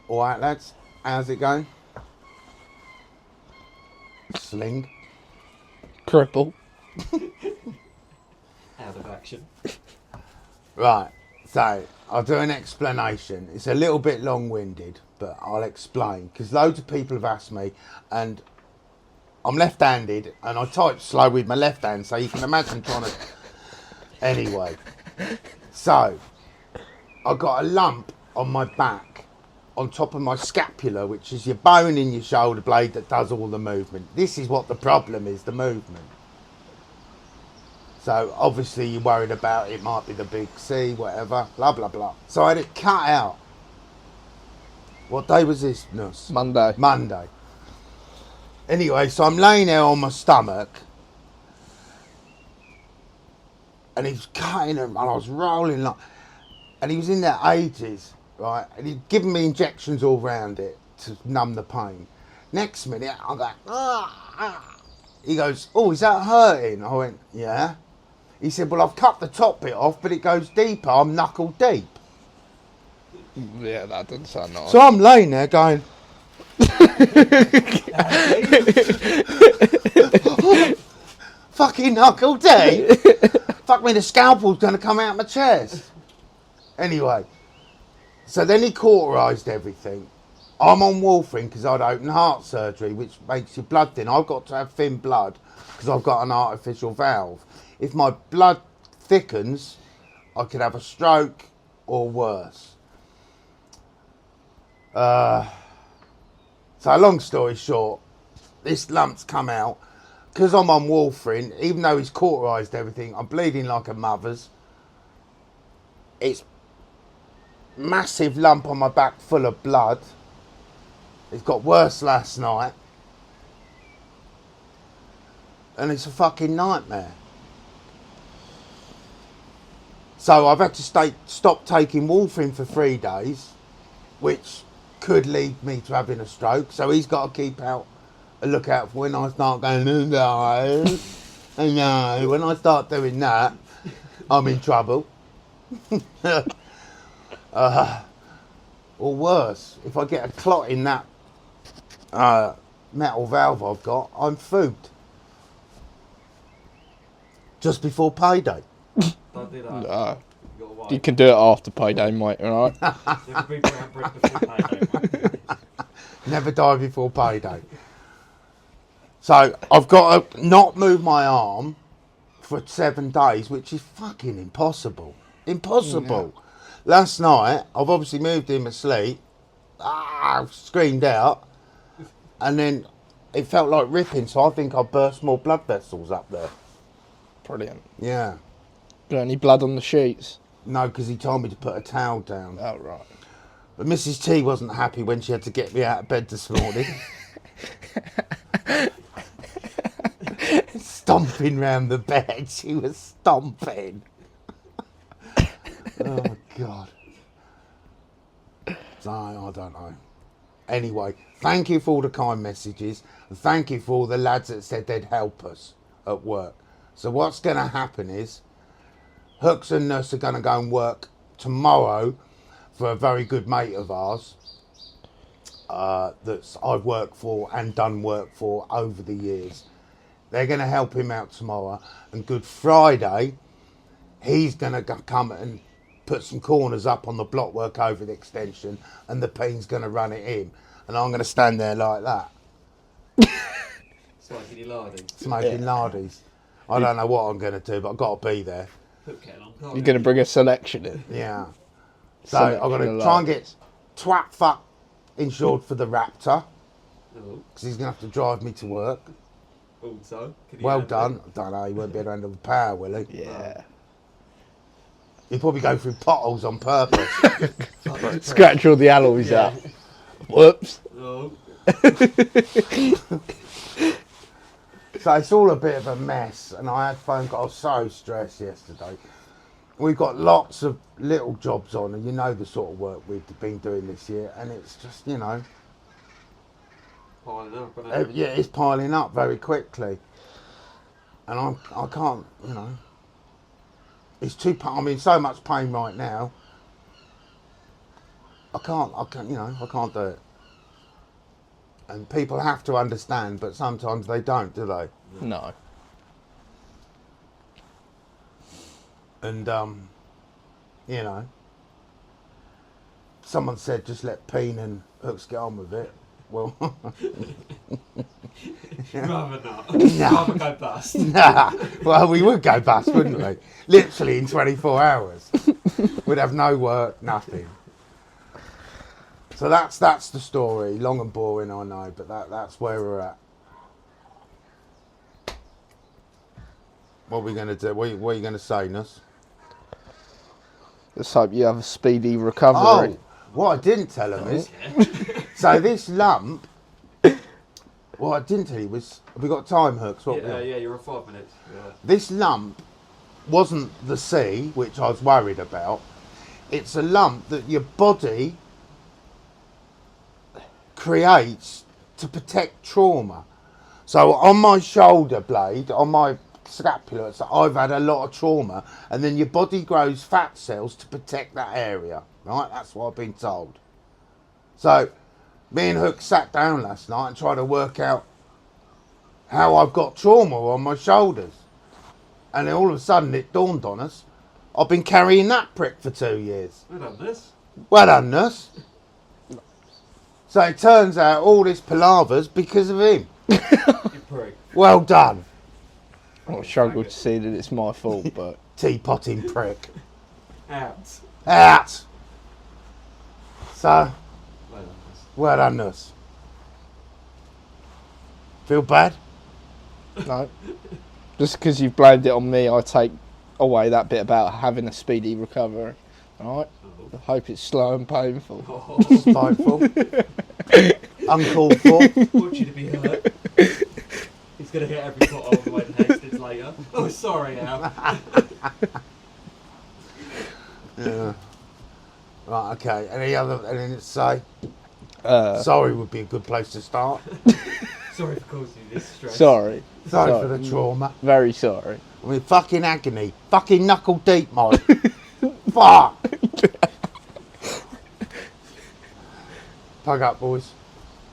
All right, lads. How's it going? Sling. Cripple. Out of action. Right. So I'll do an explanation. It's a little bit long-winded, but I'll explain because loads of people have asked me, and I'm left-handed, and I type slow with my left hand, so you can imagine trying to. Anyway, so I got a lump on my back, on top of my scapula, which is your bone in your shoulder blade that does all the movement. This is what the problem is, the movement. So obviously you're worried about it might be the big C, whatever, blah, blah, blah. So I had it cut out. What day was this, Nuss? Monday. Monday. Anyway, so I'm laying there on my stomach, and he's cutting it, and I was rolling like, and he was in there ages, right? And he'd given me injections all round it to numb the pain. Next minute, I go, ah. He goes, oh, is that hurting? I went, yeah. He said, well, I've cut the top bit off, but it goes deeper. I'm knuckle deep. Yeah, that doesn't sound nice. So I'm laying there going, fucking knuckle deep. Fuck me, the scalpel's going to come out my chest. Anyway, so then he cauterised everything. I'm on warfarin because I'd open heart surgery, which makes your blood thin. I've got to have thin blood because I've got an artificial valve. If my blood thickens, I could have a stroke or worse. So long story short, this lump's come out. Because I'm on warfarin, even though he's cauterised everything, I'm bleeding like a mother's. It's massive lump on my back full of blood. It got worse last night. And it's a fucking nightmare. So I've had to stop taking warfarin for 3 days, which could lead me to having a stroke. So he's got to keep a lookout for when I start going, no. When I start doing that, I'm in trouble. Or worse, if I get a clot in that metal valve I've got, I'm food. Just before payday. Don't do that. No. You got a wife. You can do it after payday, mate, alright? There could be brown bread before payday. Never die before payday. So I've got to not move my arm for 7 days, which is fucking impossible. Impossible. Yeah. Last night, I've obviously moved him asleep. I've screamed out. And then it felt like ripping, so I think I burst more blood vessels up there. Brilliant. Yeah. Got any blood on the sheets? No, because he told me to put a towel down. Oh, right. But Mrs. T wasn't happy when she had to get me out of bed this morning. Stomping round the bed. She was stomping. Oh, God. So, I don't know. Anyway, thank you for all the kind messages. And thank you for all the lads that said they'd help us at work. So what's going to happen is Hooks and Nuss are going to go and work tomorrow for a very good mate of ours that I've worked for and done work for over the years. They're going to help him out tomorrow. And Good Friday, he's going to come and put some corners up on the block work over the extension, and the Peen's going to run it in. And I'm going to stand there like that. Smoking your lardy. Smoking lardies. I don't know what I'm going to do, but I've got to be there. Put kettle on. You're going to bring a selection in? Yeah. So I've got to try and get twat fuck insured for the Raptor, because he's going to have to drive me to work. Also, Well done. I don't know, he won't be able to handle the power, will he? Yeah. He'll probably go through potholes on purpose. Scratch all the alloys out. Whoops. Oh. So it's all a bit of a mess, and I had phone calls. I was so stressed yesterday. We've got lots of little jobs on, and you know the sort of work we've been doing this year, and it's just, you know, Piling up, isn't it? yeah, it's piling up very quickly, and I can't, you know, it's I'm in so much pain right now. I can't, I can't do it. And people have to understand, but sometimes they don't, do they? No. And, someone said just let Peen and Hooks get on with it. Well, Rather not. No. Rather go bust. nah. Well, we would go bust, wouldn't we? Literally in 24 hours. We'd have no work, nothing. So that's the story. Long and boring, I know, but that's where we're at. What are we going to do? What are you going to say, Nuss? Let's hope you have a speedy recovery. Oh, what I didn't tell him is, so this lump, what I didn't tell you was, have we got time, Hooks? What we on? Yeah, you're on 5 minutes. Yeah. This lump wasn't the C, which I was worried about. It's a lump that your body creates to protect trauma. So on my shoulder blade, on my scapula, so I've had a lot of trauma, and then your body grows fat cells to protect that area. Right? That's what I've been told. So me and Hook sat down last night and tried to work out how I've got trauma on my shoulders. And then all of a sudden it dawned on us, I've been carrying that prick for 2 years. We've done this. Well done, Nurse. So it turns out all this palaver's because of him. You prick. Well done, I struggle to see that it's my fault, but teapotting prick. Out. Out. So, Well done this. well done, Nurse. Feel bad? no. Just because you've blamed it on me, I take away that bit about having a speedy recovery. Alright? I hope it's slow and painful. Oh. Spiteful. Uncalled for. Want you to be hurt. He's going to hit every pot on the way to Hastings later. Oh, sorry, Al. Yeah. Right, okay. Anything to say? Uh, Sorry would be a good place to start. Sorry for causing you this stress. sorry. Sorry for the trauma. Very sorry. I mean, fucking agony. Fucking knuckle deep, mate. Fuck. Plug up, boys.